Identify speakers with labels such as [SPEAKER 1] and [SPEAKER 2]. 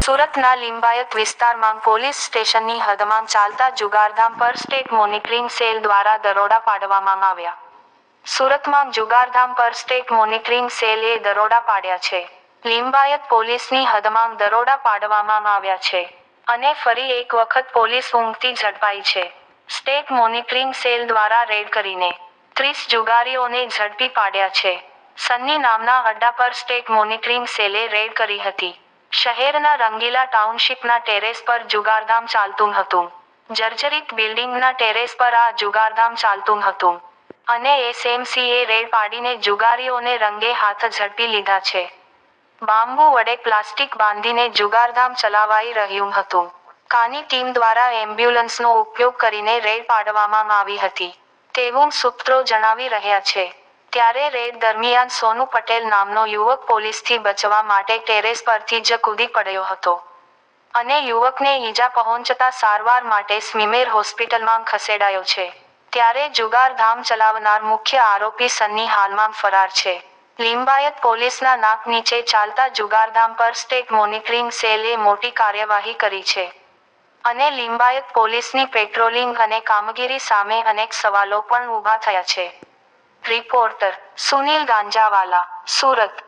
[SPEAKER 1] સુરતના લિંબાયત વિસ્તારમાં પોલીસ સ્ટેશનની હદમાં ચાલતા જુગારધામ પર સ્ટેટ મોનિટરિંગ સેલ દ્વારા દરોડા પાડવામાં આવ્યા. સુરતમાં જુગારધામ પર સ્ટેટ મોનિટરિંગ સેલે દરોડા પાડ્યા છે. લિંબાયત પોલીસની હદમાં દરોડા પાડવામાં આવ્યા છે અને ફરી એક વખત પોલીસ ઊંઘતી ઝડપાઈ છે. સ્ટેટ મોનિટરિંગ સેલ દ્વારા રેડ કરીને 30 જુગારીઓને ઝડપી પાડ્યા છે. સન્ની નામના અડ્ડા પર સ્ટેટ મોનિટરિંગ સેલે રેડ કરી હતી. શહેરના રંગીલા ટાઉનશીપના ટેરેસ પર જુગારધામ ચાલતું હતું. જર્જરિત બિલ્ડિંગના ટેરેસ પર આ જુગારધામ ચાલતું હતું અને એસએમસીએ રેડ પાડીને જુગારીઓને રંગે હાથ ઝડપી લીધા છે. બાંબુ વડે પ્લાસ્ટિક બાંધીને જુગારધામ ચલાવાઈ રહ્યું હતું. કાની ટીમ દ્વારા એમ્બ્યુલન્સનો ઉપયોગ કરીને રેડ પાડવામાં આવી હતી તેવું સૂત્રો જણાવી રહ્યા છે. ત્યારે રેડ દરમિયાન સોનુ પટેલ નામનો યુવક પોલીસથી બચવા માટે ટેરેસ પરથી જ કૂદી પડ્યો હતો અને યુવકને ઈજા પહોંચતા સારવાર માટે સ્મીમેર હોસ્પિટલમાં ખસેડાયો છે. ત્યારે જુગારધામ ચલાવનાર મુખ્ય આરોપી સન્ની હાલમાં ફરાર છે. લિંબાયત પોલીસના નાક નીચે ચાલતા જુગારધામ પર સ્ટેટ મોનિટરિંગ સેલે મોટી કાર્યવાહી કરી છે અને લિંબાયત પોલીસની પેટ્રોલિંગ અને કામગીરી સામે અનેક સવાલો પણ ઊભા થયા છે. રિપોર્ટર સુનિલ ગાંજાવાલા, સુરત.